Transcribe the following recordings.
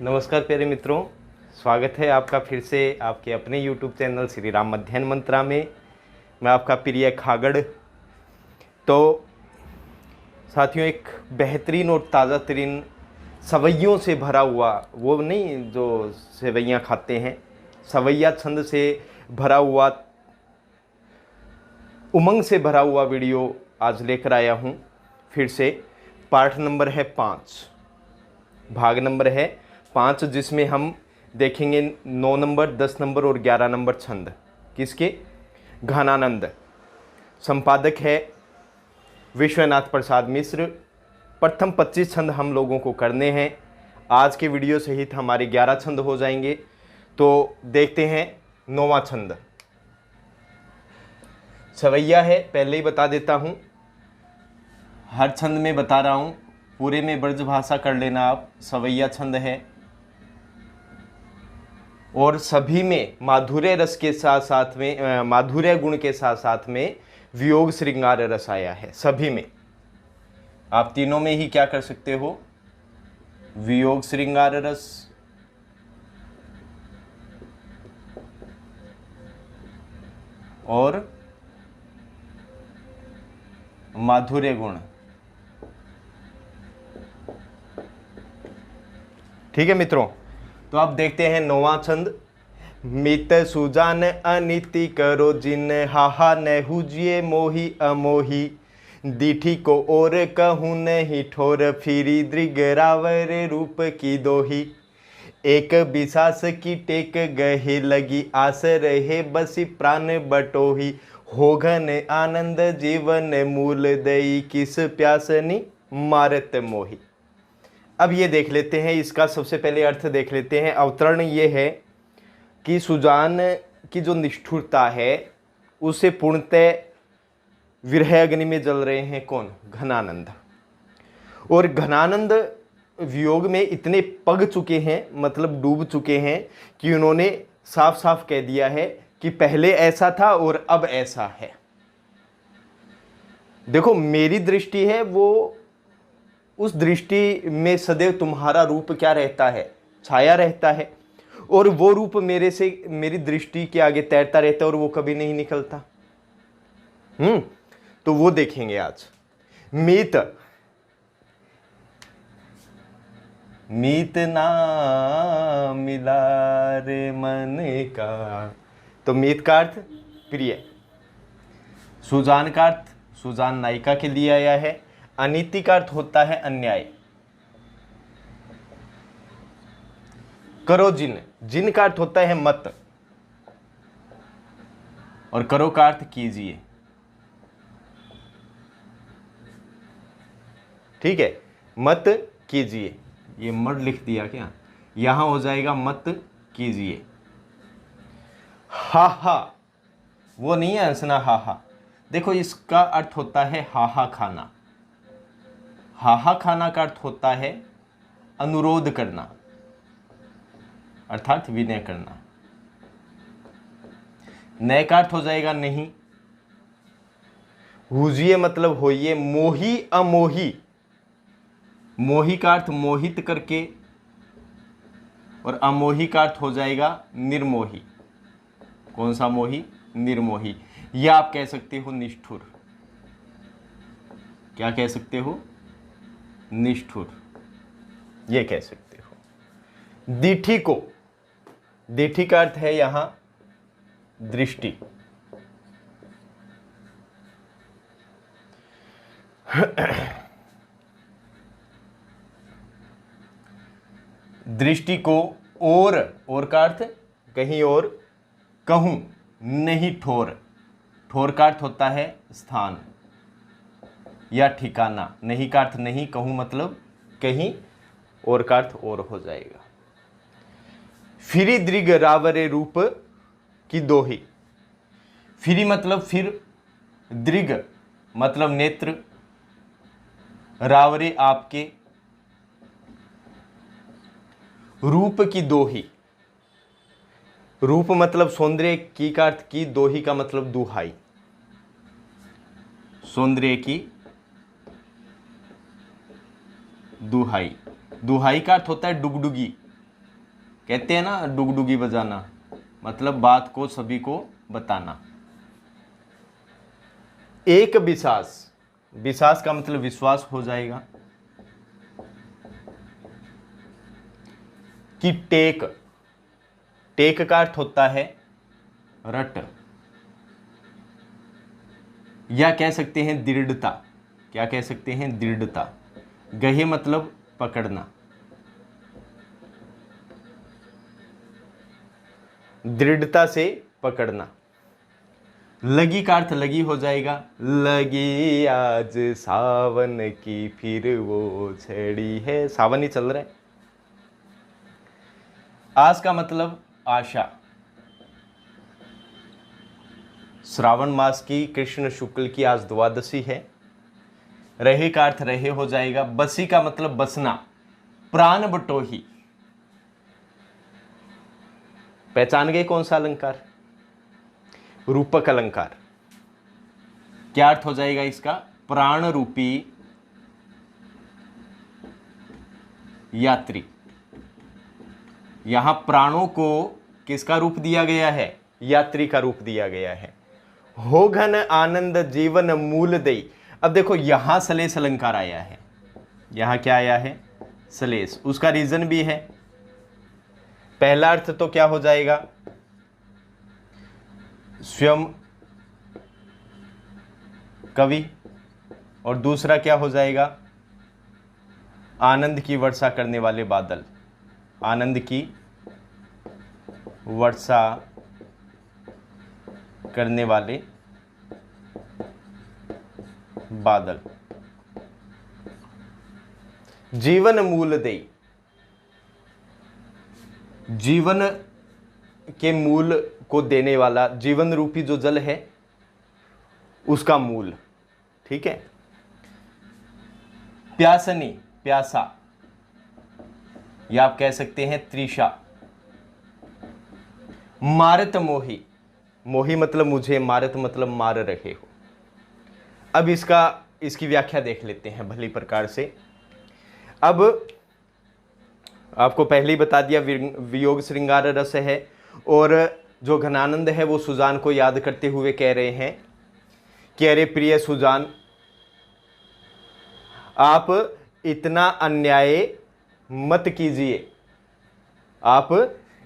नमस्कार प्यारे मित्रों, स्वागत है आपका फिर से आपके अपने YouTube चैनल श्री राम मध्याह्न मंत्रा में। मैं आपका प्रिय खागड़। तो साथियों, एक बेहतरीन और ताज़ा तरीन सवैयों से भरा हुआ, वो नहीं जो सेवैयाँ खाते हैं, सवैया छंद से भरा हुआ, उमंग से भरा हुआ वीडियो आज लेकर आया हूँ फिर से। पार्ट नंबर है 5, भाग नंबर है 5, जिसमें हम देखेंगे 9 नंबर, 10 नंबर और 11 नंबर छंद। किसके? घनानंद। संपादक है विश्वनाथ प्रसाद मिश्र। प्रथम 25 छंद हम लोगों को करने हैं। आज के वीडियो सहित हमारे 11 छंद हो जाएंगे। तो देखते हैं 9वां छंद। सवैया है, पहले ही बता देता हूँ, हर छंद में बता रहा हूँ, पूरे में ब्रजभाषा कर लेना आप। सवैया छंद है और सभी में माधुर्य रस के साथ साथ में, माधुर्य गुण के साथ साथ में वियोग श्रृंगार रस आया है। सभी में आप तीनों में ही क्या कर सकते हो? वियोग श्रृंगार रस और माधुर्य गुण। ठीक है मित्रों, तो आप देखते हैं 9वां छंद। मित सुजान अनिति करो जिन, हाहा नहुजिए मोही अमोही। दीठी को और कहूँ नहीं ठोर, फिरी दृगरावर रूप की दोही। एक बिसास की टेक गहे लगी, आस रहे बसी प्राण बटोही। होघन आनंद जीवन मूल दई, किस प्यासनी मारत मोही। अब ये देख लेते हैं, इसका सबसे पहले अर्थ देख लेते हैं। अवतरण ये है कि सुजान की जो निष्ठुरता है उसे पूर्णतः विरह अग्नि में जल रहे हैं। कौन? घनानंद। और घनानंद वियोग में इतने पग चुके हैं, मतलब डूब चुके हैं, कि उन्होंने साफ साफ कह दिया है कि पहले ऐसा था और अब ऐसा है। देखो, मेरी दृष्टि है वो, उस दृष्टि में सदैव तुम्हारा रूप क्या रहता है? छाया रहता है। और वो रूप मेरे से, मेरी दृष्टि के आगे तैरता रहता है और वो कभी नहीं निकलता। तो वो देखेंगे आज। मीत, मीत ना मिला रे मन का। तो मीत का अर्थ प्रिय, सुजान का अर्थ, सुजान नायिका के लिए आया है। अनीति का अर्थ होता है अन्याय। करो जिन, जिन का अर्थ होता है मत, और करो का अर्थ कीजिए। ठीक है, मत कीजिए। ये मत लिख दिया क्या? यहां हो जाएगा मत कीजिए। हा हा, वो नहीं है हंसना, हा हा। देखो, इसका अर्थ होता है हाहा खाना। हाहा खाना का अर्थ होता है अनुरोध करना, अर्थात विनय करना। नए का अर्थ हो जाएगा नहीं। हुजिए मतलब होइए। मोही अमोही, मोही का अर्थ मोहित करके, और अमोही का अर्थ हो जाएगा निर्मोही। कौन सा मोही? निर्मोही। या आप कह सकते हो निष्ठुर। क्या कह सकते हो? निष्ठुर, ये कह सकते हो। दीठी को, दीठी का अर्थ है यहां दृष्टि। दृष्टि को, और का अर्थ कहीं और, कहूं नहीं ठोर। ठोर का अर्थ होता है स्थान या ठिकाना। नहीं का अर्थ नहीं, कहूं मतलब कहीं, और का अर्थ और हो जाएगा। फिरी दृग रावरे रूप की दोही। फिरी मतलब फिर, दृग मतलब नेत्र, रावरे आपके, रूप की दोही। रूप मतलब सौंदर्य, की का अर्थ की, दोही का मतलब दुहाई। सौंदर्य की दुहाई। दुहाई का अर्थ होता है डुगडुगी। कहते हैं ना डुगडुगी बजाना, मतलब बात को सभी को बताना। एक विश्वास, विश्वास का मतलब विश्वास हो जाएगा। कि टेक, टेक का अर्थ होता है रट, या कह सकते हैं दृढ़ता। क्या कह सकते हैं? दृढ़ता। गहे मतलब पकड़ना, दृढ़ता से पकड़ना। लगी का अर्थ लगी हो जाएगा। लगी आज सावन की फिर वो छड़ी है, सावन ही चल रहा है। आस का मतलब आशा। श्रावण मास की कृष्ण शुक्ल की आज द्वादशी है। रहे का अर्थ रहे हो जाएगा। बसी का मतलब बसना, प्राण बटोही। पहचान गए कौन सा अलंकार? रूपक अलंकार। क्या अर्थ हो जाएगा इसका? प्राण रूपी यात्री। यहां प्राणों को किसका रूप दिया गया है? यात्री का रूप दिया गया है। हो घन आनंद जीवन मूल दई। अब देखो यहां सलेस अलंकार आया है। यहां क्या आया है? सलेस। उसका रीजन भी है। पहला अर्थ तो क्या हो जाएगा? स्वयं कवि। और दूसरा क्या हो जाएगा? आनंद की वर्षा करने वाले बादल। आनंद की वर्षा करने वाले बादल। जीवन मूल देई, जीवन के मूल को देने वाला, जीवन रूपी जो जल है उसका मूल। ठीक है। प्यासनी, प्यासा, या आप कह सकते हैं तृषा। मारत मोही, मोही मतलब मुझे, मारत मतलब मार रहे हो। अब इसकी व्याख्या देख लेते हैं भली प्रकार से। अब आपको पहले ही बता दिया वियोग श्रृंगार रस है, और जो घनानंद है वो सुजान को याद करते हुए कह रहे हैं कि अरे प्रिय सुजान, आप इतना अन्याय मत कीजिए, आप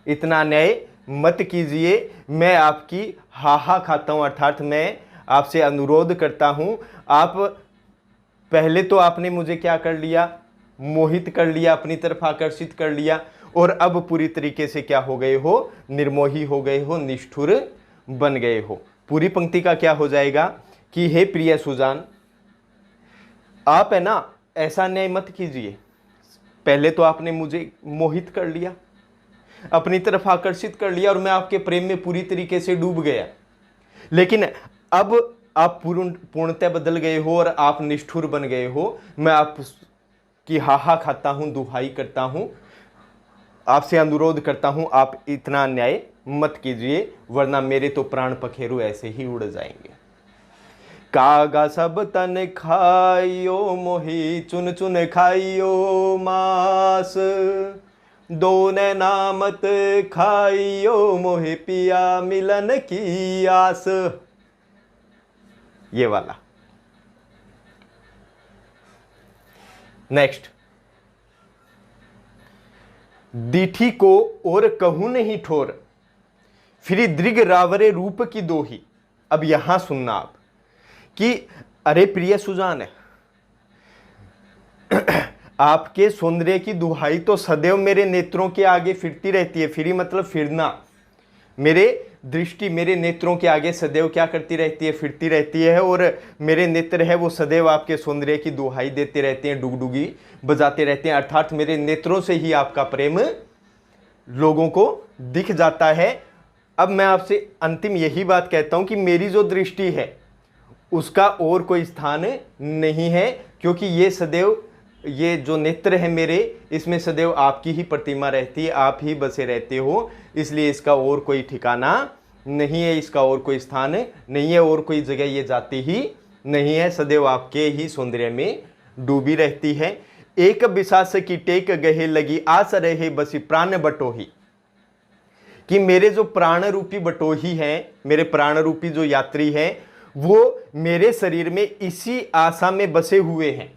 इतना अन्याय मत कीजिए। मैं आपकी हाहा खाता हूं, अर्थात मैं आपसे अनुरोध करता हूं। आप पहले तो आपने मुझे क्या कर लिया? मोहित कर लिया, अपनी तरफ आकर्षित कर लिया, और अब पूरी तरीके से क्या हो गए हो? निर्मोही हो गए हो, निष्ठुर बन गए हो। पूरी पंक्ति का क्या हो जाएगा कि हे प्रिय सुजान, आप है ना ऐसा अन्याय मत कीजिए। पहले तो आपने मुझे मोहित कर लिया, अपनी तरफ आकर्षित कर लिया, और मैं आपके प्रेम में पूरी तरीके से डूब गया। लेकिन अब आप पूर्णतः बदल गए हो और आप निष्ठुर बन गए हो। मैं आपकी हाहा खाता हूं, दुहाई करता हूं, आपसे अनुरोध करता हूं, आप इतना अन्याय मत कीजिए, वरना मेरे तो प्राण पखेरु ऐसे ही उड़ जाएंगे। कागा सब तन खाइयो मोही, चुन चुन खाइयो मांस, दो नामत खाइयो मोहे पिया मिलन की आस। ये वाला। नेक्स्ट, दीठी को और कहूं नहीं ठोर, फिर दृग रावरे रूप की दोही। अब यहां सुनना आप कि अरे प्रिय सुजान है, आपके सौंदर्य की दुहाई तो सदैव मेरे नेत्रों के आगे फिरती रहती है। फिरी मतलब फिरना। मेरे दृष्टि मेरे नेत्रों के आगे सदैव क्या करती रहती है? फिरती रहती है, और मेरे नेत्र है वो सदैव आपके सौंदर्य की दुहाई देते रहते हैं, डुगडुगी बजाते रहते हैं। अर्थात मेरे नेत्रों से ही आपका प्रेम लोगों को दिख जाता है। अब मैं आपसे अंतिम यही बात कहता हूं कि मेरी जो दृष्टि है उसका और कोई स्थान नहीं है, क्योंकि ये सदैव, ये जो नेत्र है मेरे, इसमें सदैव आपकी ही प्रतिमा रहती है, आप ही बसे रहते हो, इसलिए इसका और कोई ठिकाना नहीं है, इसका और कोई स्थान नहीं है, और कोई जगह ये जाती ही नहीं है, सदैव आपके ही सौंदर्य में डूबी रहती है। एक बिसास की टेक गहे लगी, आस रहे बसी प्राण बटोही। कि मेरे जो प्राण रूपी बटोही हैं, मेरे प्राण रूपी जो यात्री हैं, वो मेरे शरीर में इसी आशा में बसे हुए हैं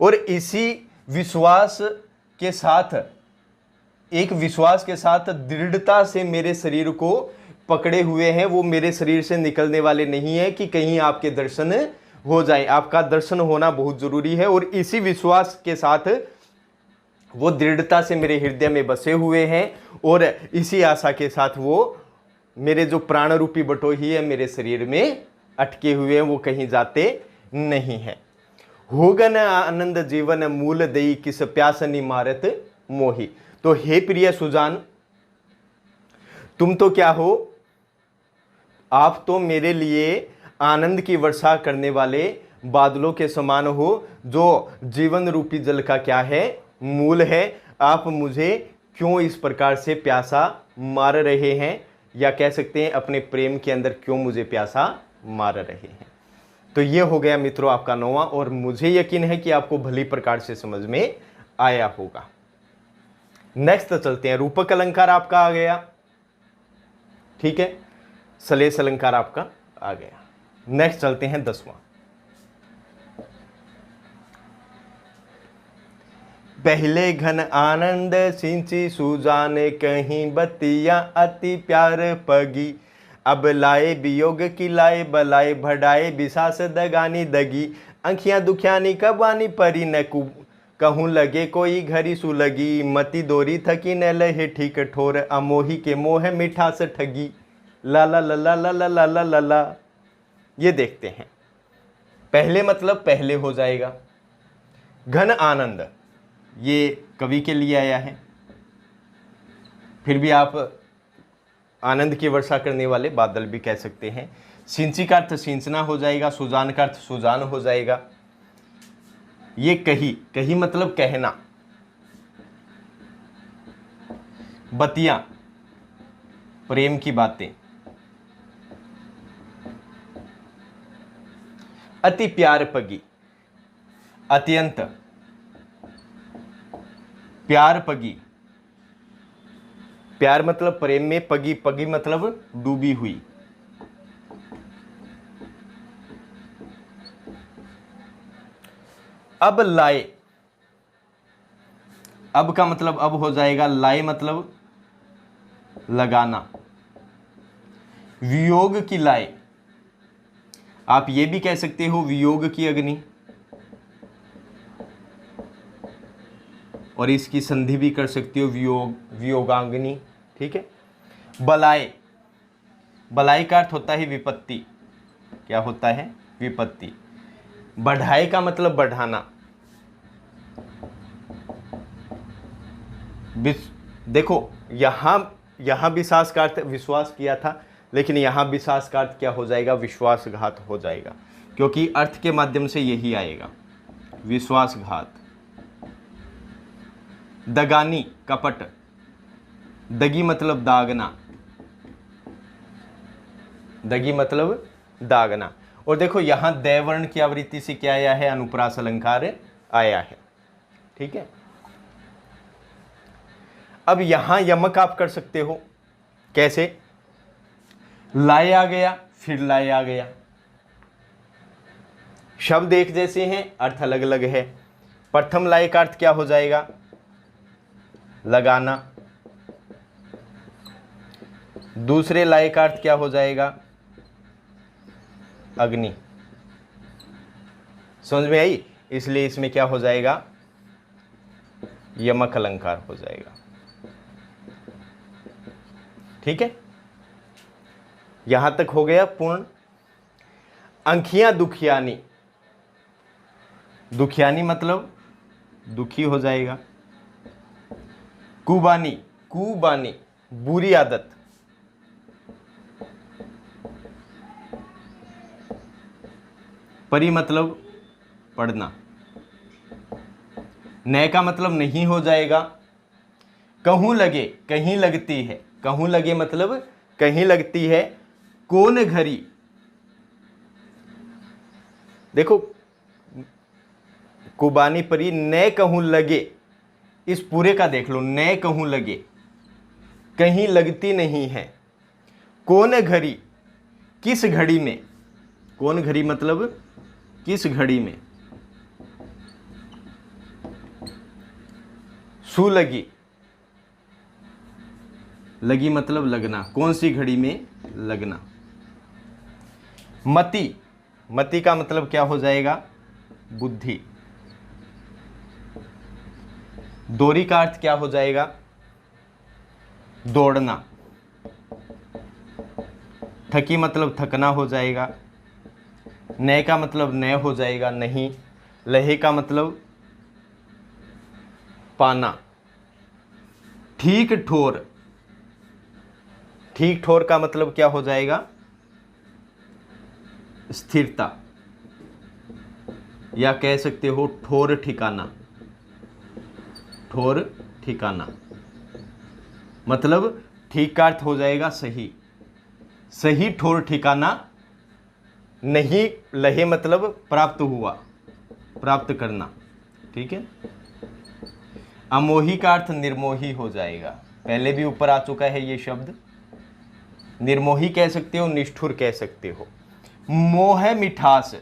और इसी विश्वास के साथ, एक विश्वास के साथ दृढ़ता से मेरे शरीर को पकड़े हुए हैं। वो मेरे शरीर से निकलने वाले नहीं है कि कहीं आपके दर्शन हो जाए। आपका दर्शन होना बहुत जरूरी है और इसी विश्वास के साथ वो दृढ़ता से मेरे हृदय में बसे हुए हैं और इसी आशा के साथ वो मेरे जो प्राण रूपी बटोही है मेरे शरीर में अटके हुए हैं, वो कहीं जाते नहीं हैं। होगन आनंद जीवन मूल दई किस प्यास निमारत मोही। तो हे प्रिय सुजान, तुम तो क्या हो, आप तो मेरे लिए आनंद की वर्षा करने वाले बादलों के समान हो, जो जीवन रूपी जल का क्या है, मूल है। आप मुझे क्यों इस प्रकार से प्यासा मार रहे हैं, या कह सकते हैं अपने प्रेम के अंदर क्यों मुझे प्यासा मार रहे हैं। तो ये हो गया मित्रों आपका 9वां, और मुझे यकीन है कि आपको भली प्रकार से समझ में आया होगा। नेक्स्ट चलते हैं, रूपक अलंकार आपका आ गया, ठीक है, सलेस अलंकार आपका आ गया। नेक्स्ट चलते हैं 10वां। पहले घन आनंद सिंची सुजान कहीं बतिया अति प्यार पगी। अब लाए वियोग की लाए बलाए बढ़ाए बिसास दगानी दगी। अंखियां दुखियानी कबानी परी न कहूँ लगे कोई घरी सुलगी। मति दोरी थकी न लहे ठीक ठोर अमोही के मोह मिठास ठगी। ला ला ला ला ला ला ला ला ला ला। ये देखते हैं, पहले मतलब पहले हो जाएगा। घन आनंद ये कवि के लिए आया है, फिर भी आप आनंद की वर्षा करने वाले बादल भी कह सकते हैं। सिंची का अर्थ सिंचना हो जाएगा, सुजान का अर्थ सुजान हो जाएगा। ये कही, कही मतलब कहना, बतियां प्रेम की बातें, अति प्यार पगी अत्यंत प्यार पगी। प्यार मतलब प्रेम में, पगी पगी मतलब डूबी हुई। अब लाए, अब का मतलब अब हो जाएगा, लाए मतलब लगाना। वियोग की लाए, आप ये भी कह सकते हो वियोग की अग्नि, और इसकी संधि भी कर सकते हो वियोग, वियोगाग्नि, ठीक है। बलाए, बलाई का अर्थ होता है विपत्ति। क्या होता है? विपत्ति। बढ़ाए का मतलब बढ़ाना। देखो यहां विश्वास का अर्थ विश्वास किया था, लेकिन यहां विश्वास का अर्थ क्या हो जाएगा? विश्वासघात हो जाएगा, क्योंकि अर्थ के माध्यम से यही आएगा, विश्वासघात। दगानी कपट, दगी मतलब दागना, दगी मतलब दागना। और देखो यहां दैवर्ण की आवृत्ति से क्या आया है? अनुप्रास अलंकार आया है, ठीक है। अब यहां यमक आप कर सकते हो, कैसे? लाए आ गया, फिर लाए आ गया, शब्द एक जैसे हैं, अर्थ अलग अलग है। प्रथम लाए का अर्थ क्या हो जाएगा? लगाना। दूसरे लाए का अर्थ क्या हो जाएगा? अग्नि। समझ में आई? इसलिए इसमें क्या हो जाएगा? यमक अलंकार हो जाएगा, ठीक है। यहां तक हो गया पूर्ण। अंखियां दुखियानी, दुखियानी मतलब दुखी हो जाएगा। कुबानी, कुबानी बुरी आदत। परी मतलब पढ़ना। नए का मतलब नहीं हो जाएगा। कहूं लगे, कहीं लगती है, कहूं लगे मतलब कहीं लगती है। कौन घरी, देखो कुबानी परी, नए कहूं लगे, इस पूरे का देख लो, नए कहूं लगे, कहीं लगती नहीं है। कौन घड़ी, किस घड़ी में, कौन घड़ी मतलब किस घड़ी में। सू लगी, लगी मतलब लगना, कौन सी घड़ी में लगना। मति, मति का मतलब क्या हो जाएगा, बुद्धि। दोरी का अर्थ क्या हो जाएगा, दौड़ना। थकी मतलब थकना हो जाएगा। नए का मतलब नए हो जाएगा, नहीं। लहे का मतलब पाना। ठीक ठोर, ठीक ठोर का मतलब क्या हो जाएगा, स्थिरता, या कह सकते हो ठोर ठिकाना। ठोर ठिकाना मतलब ठीक का अर्थ हो जाएगा सही, सही ठोर ठिकाना। नहीं लहे मतलब प्राप्त हुआ, प्राप्त करना, ठीक है। अमोही का अर्थ निर्मोही हो जाएगा, पहले भी ऊपर आ चुका है ये शब्द। निर्मोही कह सकते हो, निष्ठुर कह सकते हो। मोह मिठास,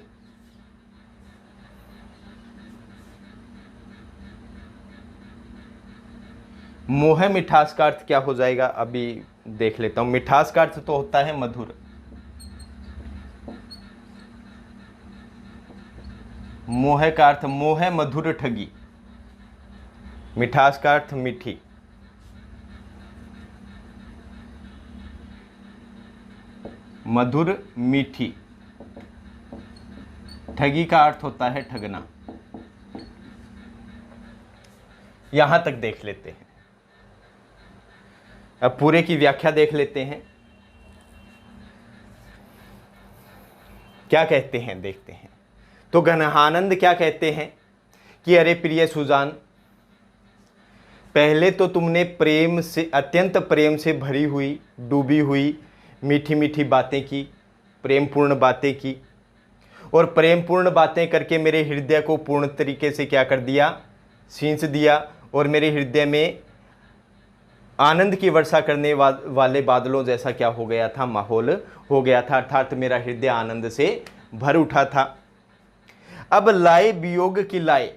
मोह मिठास का अर्थ क्या हो जाएगा, अभी देख लेता हूं। मिठास का अर्थ तो होता है मधुर। मोह का अर्थ मोह मधुर ठगी। मिठास का अर्थ मीठी। मधुर मीठी। ठगी का अर्थ होता है ठगना। यहां तक देख लेते हैं। अब पूरे की व्याख्या देख लेते हैं, क्या कहते हैं देखते हैं। तो घनानंद क्या कहते हैं कि अरे प्रिय सुजान, पहले तो तुमने प्रेम से, अत्यंत प्रेम से भरी हुई, डूबी हुई मीठी मीठी बातें की, प्रेमपूर्ण बातें की, और प्रेमपूर्ण बातें करके मेरे हृदय को पूर्ण तरीके से क्या कर दिया, सींच दिया, और मेरे हृदय में आनंद की वर्षा करने वाले बादलों जैसा क्या हो गया था, माहौल हो गया था, अर्थात मेरा हृदय आनंद से भर उठा था। अब लाए वियोग की लाए,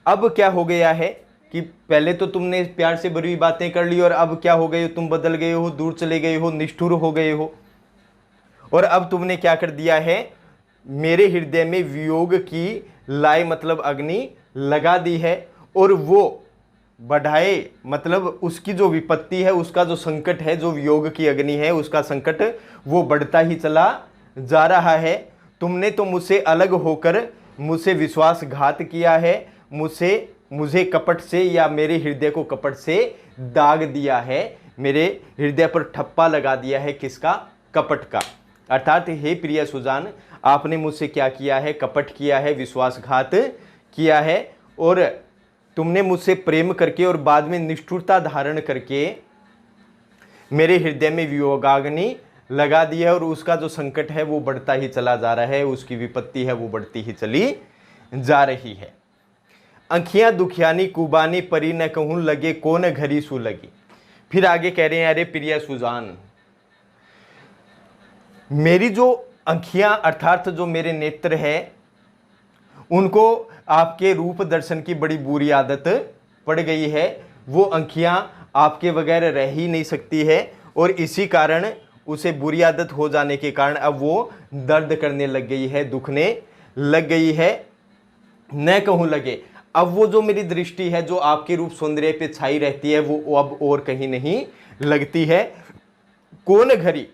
अब क्या हो गया है कि पहले तो तुमने प्यार से भरी हुई बातें कर ली, और अब क्या हो गए, तुम बदल गए हो, दूर चले गए हो, निष्ठुर हो गए हो, और अब तुमने क्या कर दिया है, मेरे हृदय में वियोग की लाए मतलब अग्नि लगा दी है, और वो बढ़ाए मतलब उसकी जो विपत्ति है, उसका जो संकट है, जो वियोग की अग्नि है, उसका संकट वो बढ़ता ही चला जा रहा है। तुमने तो मुझसे अलग होकर मुझसे विश्वासघात किया है, मुझे कपट से, या मेरे हृदय को कपट से दाग दिया है, मेरे हृदय पर ठप्पा लगा दिया है, किसका, कपट का। अर्थात हे प्रिय सुजान, आपने मुझसे क्या किया है, कपट किया है, विश्वासघात किया है, और तुमने मुझसे प्रेम करके और बाद में निष्ठुरता धारण करके मेरे हृदय में वियोगाग्नि लगा दी है, और उसका जो संकट है वो बढ़ता ही चला जा रहा है, उसकी विपत्ति है वो बढ़ती ही चली जा रही है। अंखियां दुखियानी कुबानी परी न कहूं लगे, कौन घड़ी सू लगी। फिर आगे कह रहे हैं, अरे प्रिय सुजान, मेरी जो अंखियां अर्थात जो मेरे नेत्र है, उनको आपके रूप दर्शन की बड़ी बुरी आदत पड़ गई है। वो अंखियां आपके बगैर रह ही नहीं सकती है, और इसी कारण उसे बुरी आदत हो जाने के कारण अब वो दर्द करने लग गई है, दुखने लग गई है। न कहूं लगे, अब वो जो मेरी दृष्टि है जो आपके रूप सौंदर्य पे छाई रहती है, वो अब और कहीं नहीं लगती है। कौन घड़ी,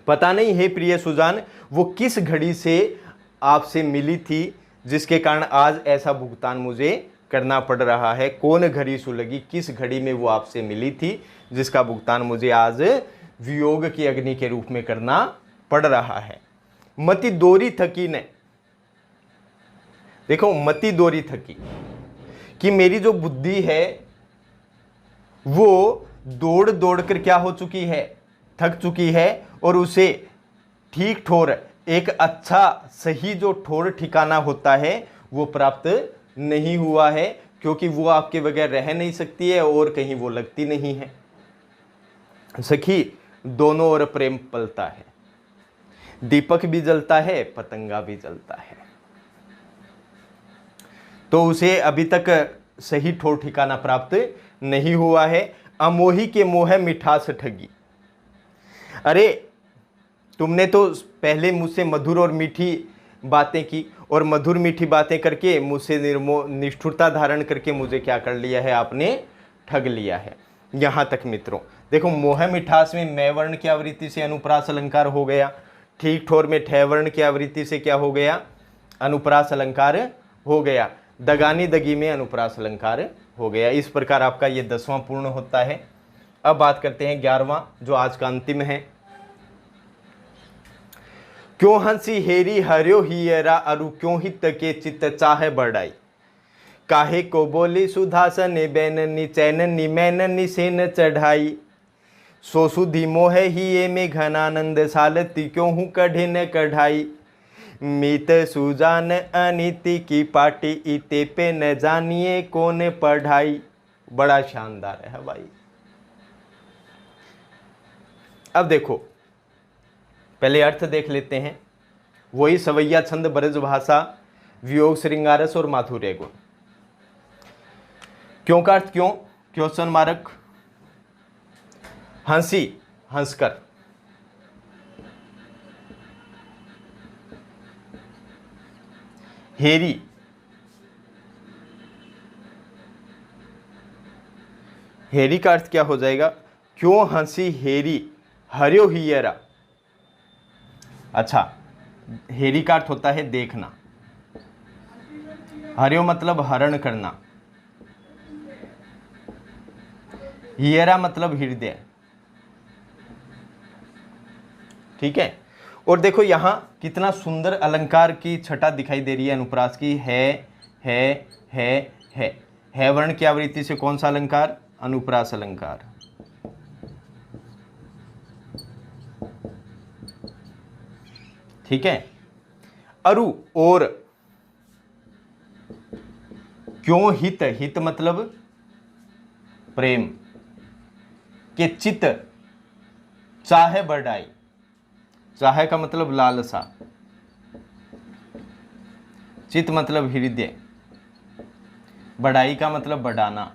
पता नहीं है प्रिय सुजान, वो किस घड़ी से आपसे मिली थी जिसके कारण आज ऐसा भुगतान मुझे करना पड़ रहा है। कौन घड़ी सुलगी, किस घड़ी में वो आपसे मिली थी जिसका भुगतान मुझे आज वियोग की अग्नि के रूप में करना पड़ रहा है। मति दोरी थकी ने, देखो मति दोरी थकी कि मेरी जो बुद्धि है वो दौड़ दौड़ कर क्या हो चुकी है, थक चुकी है, और उसे ठीक ठोर, एक अच्छा सही जो ठोर ठिकाना होता है वो प्राप्त नहीं हुआ है, क्योंकि वो आपके बगैर रह नहीं सकती है और कहीं वो लगती नहीं है। सखी दोनों ओर प्रेम पलता है, दीपक भी जलता है, पतंगा भी जलता है। तो उसे अभी तक सही ठोर ठिकाना प्राप्त नहीं हुआ है। अमोही के मोह मिठास ठगी। अरे तुमने तो पहले मुझसे मधुर और मीठी बातें की, और मधुर मीठी बातें करके मुझसे निष्ठुरता धारण करके मुझे क्या कर लिया है, आपने ठग लिया है। यहाँ तक मित्रों देखो, मोह मिठास में मैं वर्ण की आवृत्ति से अनुप्रास अलंकार हो गया, ठीक ठोर में ठे वर्ण की आवृत्ति से क्या हो गया, अनुप्रास अलंकार हो गया, दगानी दगी में अनुप्रास अलंकार हो गया। इस प्रकार आपका ये 10वां पूर्ण होता है। अब बात करते हैं 11वां, जो आज का अंतिम है। क्यों हंसी हेरी हर्यो हियरा अरु क्यों हित के चित्त चाहे बढ़ाई, काहे को बोली सुधासन बैननी चैननी मैननी सेन चढ़ाई, सो सुधी मोह हिये में घनानंद सालती क्यों हूँ कढ़े न कढ़ाई, मीत सुजान अनिति की पार्टी इते पे न जानिए कौन पढ़ाई। बड़ा शानदार है भाई। अब देखो पहले अर्थ देख लेते हैं। वही सवैया छंद ब्रज भाषा वियोग श्रृंगारस और माधुर्य गुण। क्यों का अर्थ क्यों, क्वेश्चन मार्क। हंसी हंसकर, हेरी हेरी का अर्थ क्या हो जाएगा, क्यों हंसी हेरी हर्यो हियरा। अच्छा, हेरी का अर्थ होता है देखना, हर्यो मतलब हरण करना, हियरा मतलब हृदय। ठीक है। और देखो यहां कितना सुंदर अलंकार की छटा दिखाई दे रही है अनुप्रास की। है वर्ण की आवृत्ति से कौन सा अलंकार, अनुप्रास अलंकार। ठीक है। अरु और, क्यों हित, हित मतलब प्रेम, के चित्त चाहे बढ़ाई, चाहे का मतलब लालसा, चित्त मतलब हृदय, बढ़ाई का मतलब बढ़ाना।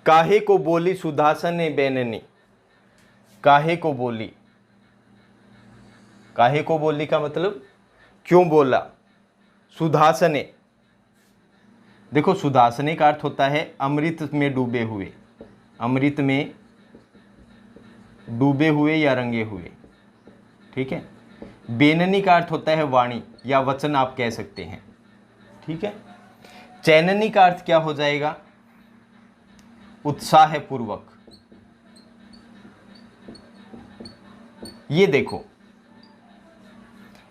काहे को बोली सुधासन बैननी, काहे को बोली, काहे को बोली का मतलब क्यों बोला। सुधासने, देखो सुधासने का अर्थ होता है अमृत में डूबे हुए, अमृत में डूबे हुए या रंगे हुए। ठीक है। बेननी का अर्थ होता है वाणी या वचन आप कह सकते हैं। ठीक है। चैननी का अर्थ क्या हो जाएगा, उत्साह पूर्वक। ये देखो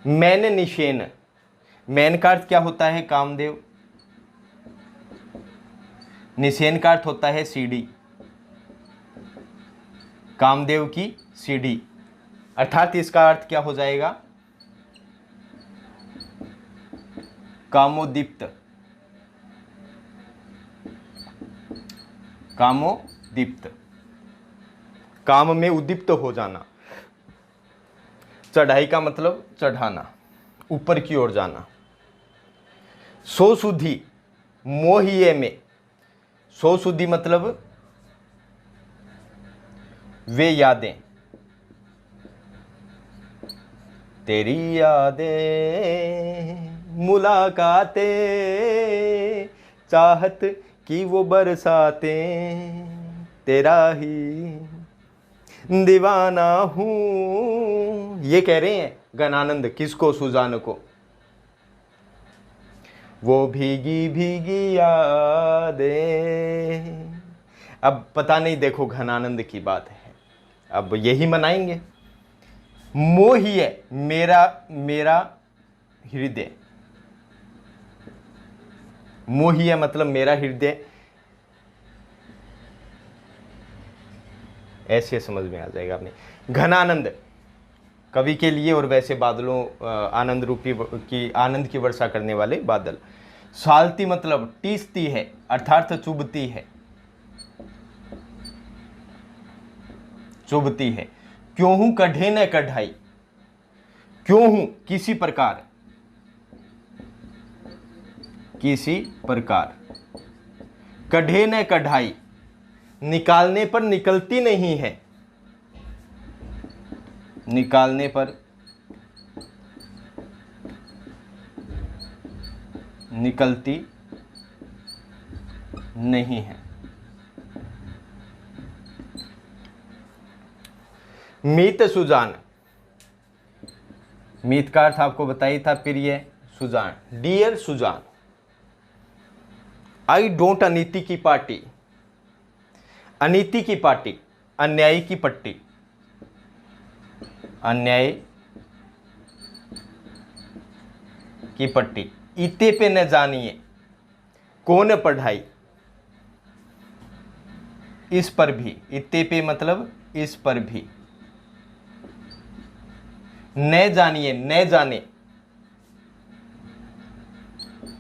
मैन निशेन, मैन का अर्थ क्या होता है, कामदेव। निशेन का अर्थ होता है सीढ़ी, कामदेव की सीढ़ी। अर्थात इसका अर्थ क्या हो जाएगा, कामोदीप्त, कामोदीप्त, काम में उद्दीप्त हो जाना। चढ़ाई का मतलब चढ़ाना, ऊपर की ओर जाना। सो सुधी मोहिए में, सो सुधी मतलब वे यादें, तेरी यादें मुलाकातें चाहत की वो बरसातें, तेरा ही दीवाना हूं। ये कह रहे हैं गणानंद, किसको, सुजान को। वो भीगी भीगी यादें। अब पता नहीं, देखो घनानंद की बात है, अब यही मनाएंगे। मोही है मेरा, मेरा हृदय, मोही है मतलब मेरा हृदय। ऐसे समझ में आ जाएगा अपने। घनानंद कवि के लिए, और वैसे बादलों आनंद रूपी की, आनंद की वर्षा करने वाले बादल। सालती मतलब टीसती है, अर्थात चुभती है। चुभती है। क्यों हूं कढ़े न कढ़ाई, क्यों हूं किसी प्रकार, किसी प्रकार, कढ़े न कढ़ाई, निकालने पर निकलती नहीं है, निकालने पर निकलती नहीं है। मीत सुजान, मीत का अर्थ आपको बताई था, प्रिय Sujan, dear Sujan. I don't अनीति की पार्टी, अनीति की पार्टी, अन्याय की पट्टी, अन्याय की पट्टी, इते पे न जानिए, कौन पढ़ाई, इस पर भी, इते पे मतलब इस पर भी, न जानिए, न जाने,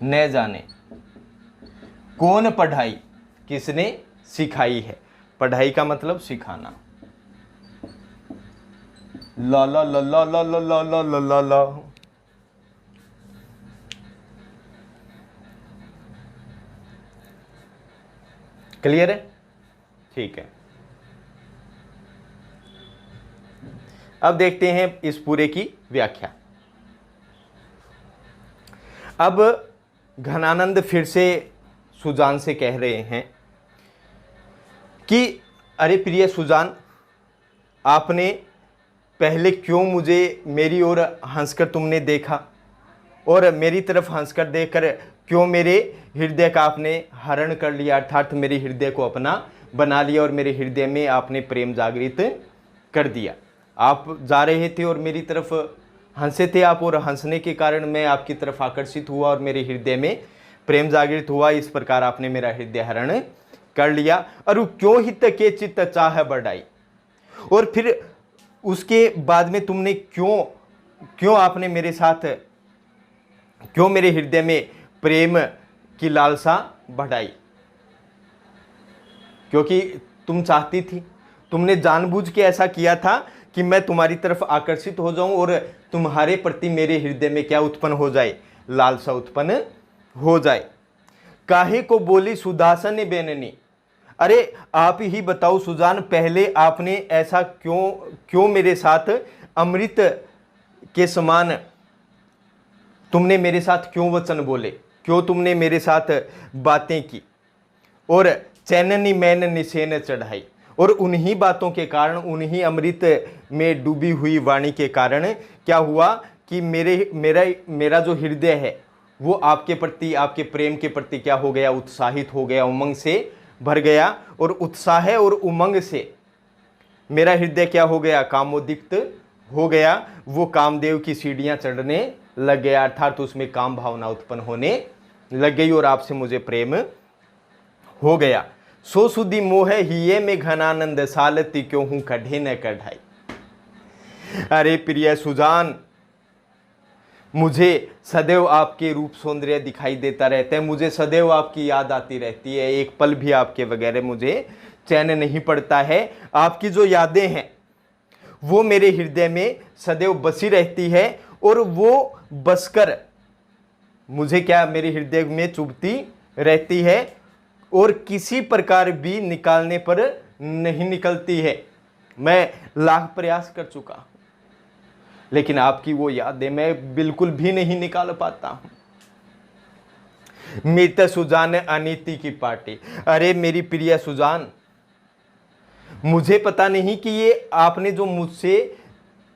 न जाने, कौन पढ़ाई, किसने सिखाई है। पढ़ाई का मतलब सिखाना। ला ला ला ला ला ला ला ला ला ला ला। क्लियर है? ठीक है, अब देखते हैं इस पूरे की व्याख्या। अब घनानंद फिर से सुजान से कह रहे हैं कि अरे प्रिय सुजान, आपने पहले क्यों मुझे मेरी ओर हंसकर तुमने देखा, और मेरी तरफ हंसकर देखकर क्यों मेरे हृदय का आपने हरण कर लिया, अर्थात मेरे हृदय को अपना बना लिया और मेरे हृदय में आपने प्रेम जागृत कर दिया। आप जा रहे थे और मेरी तरफ हंसे थे आप, और हंसने के कारण मैं आपकी तरफ आकर्षित हुआ और मेरे हृदय में प्रेम जागृत हुआ। इस प्रकार आपने मेरा हृदय हरण कर लिया। और क्यों हित के चित्त चाह बढ़ाई, और फिर उसके बाद में तुमने क्यों आपने मेरे साथ, क्यों मेरे हृदय में प्रेम की लालसा बढ़ाई, क्योंकि तुम चाहती थी, तुमने जानबूझ के ऐसा किया था कि मैं तुम्हारी तरफ आकर्षित हो जाऊं और तुम्हारे प्रति मेरे हृदय में क्या उत्पन्न हो जाए, लालसा उत्पन्न हो जाए। काहे को बोली सुदासन बेननी, अरे आप ही बताओ सुजान, पहले आपने ऐसा क्यों मेरे साथ अमृत के समान तुमने मेरे साथ क्यों वचन बोले, क्यों तुमने मेरे साथ बातें की, और चैननी मैन निसेन चढ़ाई, और उन्हीं बातों के कारण, उन्हीं अमृत में डूबी हुई वाणी के कारण क्या हुआ कि मेरा जो हृदय है वो आपके प्रति, आपके प्रेम के प्रति क्या हो गया, उत्साहित हो गया, उमंग से भर गया। और उत्साह और उमंग से मेरा हृदय क्या हो गया, कामोदीप्त हो गया। वो कामदेव की सीढ़ियां चढ़ने लग गया, अर्थात उसमें काम भावना उत्पन्न होने लग गई और आपसे मुझे प्रेम हो गया। सो सुधी मोह हिये में घनानंद सालती, क्यों हूं कढ़े न कढ़ाई। अरे प्रिय सुजान, मुझे सदैव आपके रूप सौंदर्य दिखाई देता रहता है, मुझे सदैव आपकी याद आती रहती है, एक पल भी आपके वगैरह मुझे चैन नहीं पड़ता है। आपकी जो यादें हैं वो मेरे हृदय में सदैव बसी रहती है, और वो बसकर मुझे क्या, मेरे हृदय में चुभती रहती है, और किसी प्रकार भी निकालने पर नहीं निकलती है। मैं लाख प्रयास कर चुका हूं, लेकिन आपकी वो यादें मैं बिल्कुल भी नहीं निकाल पाता हूं। मित सुजान अनीति की पार्टी, अरे मेरी प्रिय सुजान, मुझे पता नहीं कि ये आपने जो मुझसे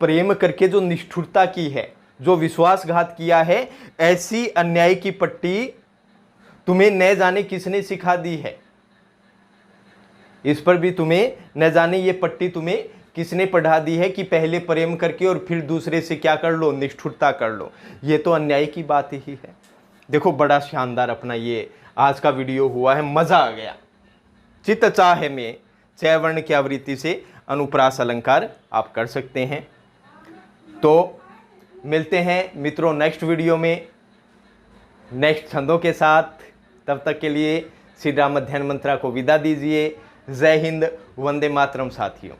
प्रेम करके जो निष्ठुरता की है, जो विश्वासघात किया है, ऐसी अन्याय की पट्टी तुम्हें न जाने किसने सिखा दी है। इस पर भी तुम्हें न जाने ये पट्टी तुम्हें किसने पढ़ा दी है कि पहले प्रेम करके और फिर दूसरे से क्या कर लो, निष्ठुरता कर लो। ये तो अन्याय की बात ही है। देखो, बड़ा शानदार अपना ये आज का वीडियो हुआ है, मजा आ गया। चित्त चाहे में चैवर्ण की आवृत्ति से अनुप्रास अलंकार आप कर सकते हैं। तो मिलते हैं मित्रों नेक्स्ट वीडियो में नेक्स्ट छंदों के साथ। तब तक के लिए श्री राम अध्ययन मंत्रा को विदा दीजिए। जय हिंद, वंदे मातरम साथियों।